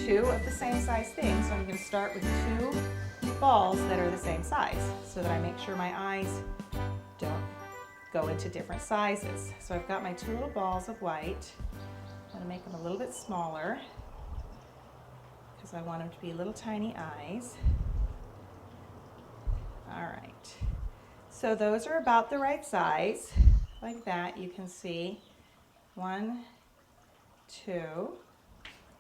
two of the same size thing. So I'm going to start with two balls that are the same size so that I make sure my eyes don't go into different sizes. So I've got my two little balls of white. I'm going to make them a little bit smaller because I want them to be little tiny eyes. All right. So those are about the right size. Like that, you can see 1, 2.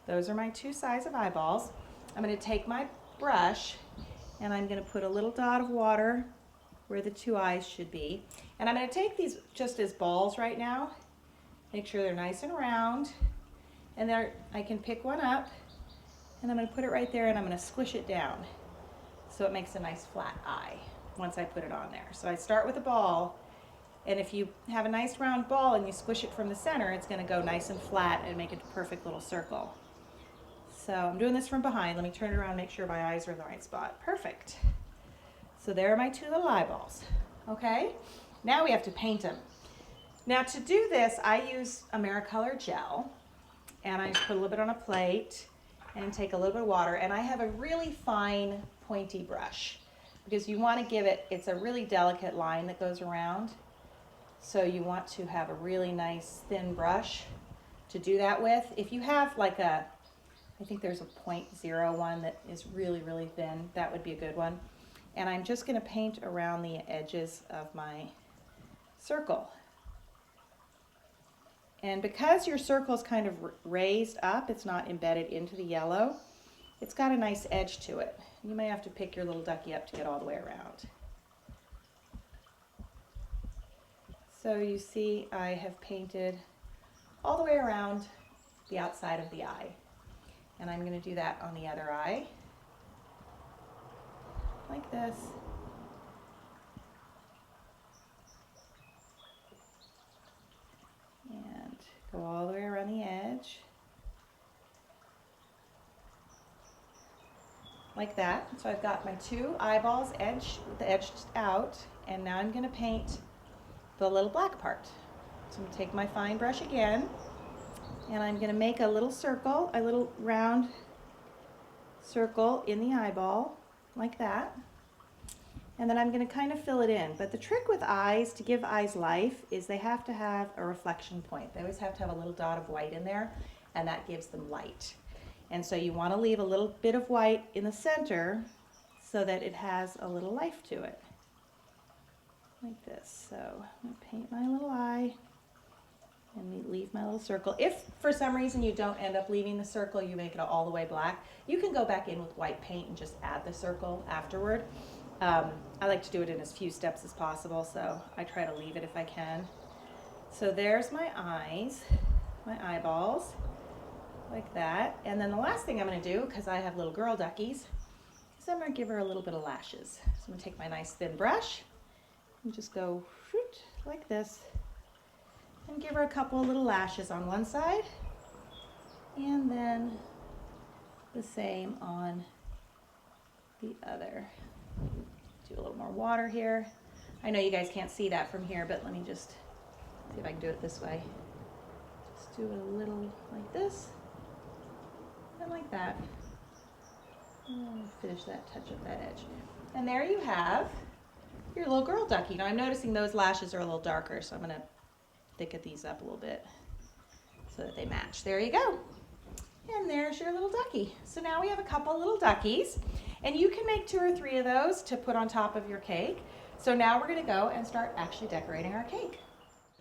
Those are my two size of eyeballs. I'm going to take my brush and I'm going to put a little dot of water where the two eyes should be. And I'm going to take these just as balls right now. Make sure they're nice and round. And there, I can pick one up and I'm going to put it right there and I'm going to squish it down so it makes a nice flat eye once I put it on there. So I start with a ball, and if you have a nice round ball and you squish it from the center, it's going to go nice and flat and make a perfect little circle. So I'm doing this from behind. Let me turn it around and make sure my eyes are in the right spot. Perfect. So there are my two little eyeballs. Okay, now we have to paint them. Now to do this, I use Americolor gel, and I just put a little bit on a plate and take a little bit of water, and I have a really fine pointy brush because you want to give it, it's a really delicate line that goes around, so you want to have a really nice thin brush to do that with. If you have like a, I think there's a 0.01 that is really, really thin, that would be a good one. And I'm just going to paint around the edges of my circle. And because your circle is kind of raised up, it's not embedded into the yellow, it's got a nice edge to it. You may have to pick your little ducky up to get all the way around. So you see I have painted all the way around the outside of the eye. And I'm going to do that on the other eye, like this. And go all the way around the edge. Like that. So I've got my two eyeballs edged out, and now I'm going to paint the little black part. So I'm going to take my fine brush again, and I'm going to make a little circle, a little round circle in the eyeball, like that. And then I'm going to kind of fill it in. But the trick with eyes, to give eyes life, is they have to have a reflection point. They always have to have a little dot of white in there, and that gives them light. And so you want to leave a little bit of white in the center so that it has a little life to it. Like this. So I'm going to paint my little eye and leave my little circle. If for some reason you don't end up leaving the circle, you make it all the way black, you can go back in with white paint and just add the circle afterward. I like to do it in as few steps as possible, so I try to leave it if I can. So there's my eyes, my eyeballs, like that. And then the last thing I'm going to do, because I have little girl duckies, is I'm going to give her a little bit of lashes. So I'm going to take my nice thin brush and just go shoot, like this, and give her a couple of little lashes on one side, and then the same on the other. Do a little more water here. I know you guys can't see that from here, but let me just see if I can do it this way. Just do it a little like this, and like that. And finish that, touch up that edge. And there you have your little girl ducky. Now I'm noticing those lashes are a little darker, so I'm going to thicken these up a little bit so that they match. There you go. And there's your little ducky. So now we have a couple little duckies, and you can make 2 or 3 of those to put on top of your cake. So now we're going to go and start actually decorating our cake.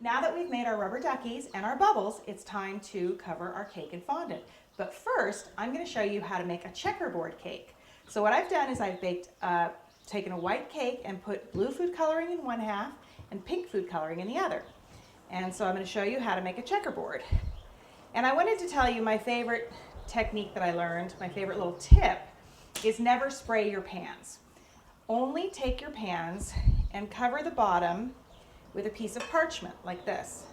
Now that we've made our rubber duckies and our bubbles, it's time to cover our cake in fondant. But first, I'm going to show you how to make a checkerboard cake. So what I've done is I've taken a white cake and put blue food coloring in one half and pink food coloring in the other. And so I'm going to show you how to make a checkerboard. And I wanted to tell you my favorite technique that I learned, my favorite little tip, is never spray your pans. Only take your pans and cover the bottom with a piece of parchment like this.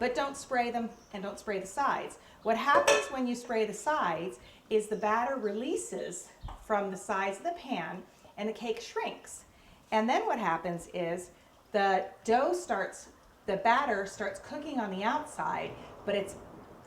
But don't spray them and don't spray the sides. What happens when you spray the sides is the batter releases from the sides of the pan and the cake shrinks. And then what happens is the batter starts cooking on the outside, but it's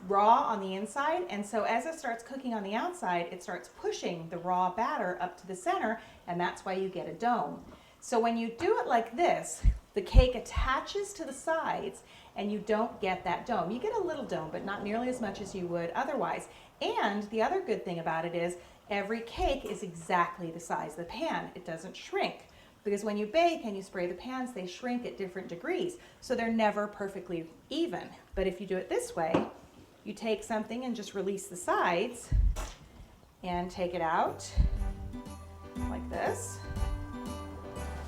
raw on the inside, and so as it starts cooking on the outside, it starts pushing the raw batter up to the center, and that's why you get a dome. So when you do it like this, the cake attaches to the sides and you don't get that dome. You get a little dome, but not nearly as much as you would otherwise. And the other good thing about it is every cake is exactly the size of the pan. It doesn't shrink. Because when you bake and you spray the pans, they shrink at different degrees. So they're never perfectly even. But if you do it this way, you take something and just release the sides and take it out like this.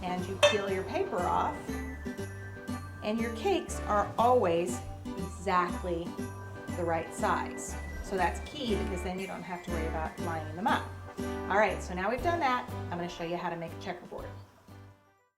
And you peel your paper off. And your cakes are always exactly the right size. So that's key because then you don't have to worry about lining them up. All right, so now we've done that, I'm going to show you how to make a checkerboard.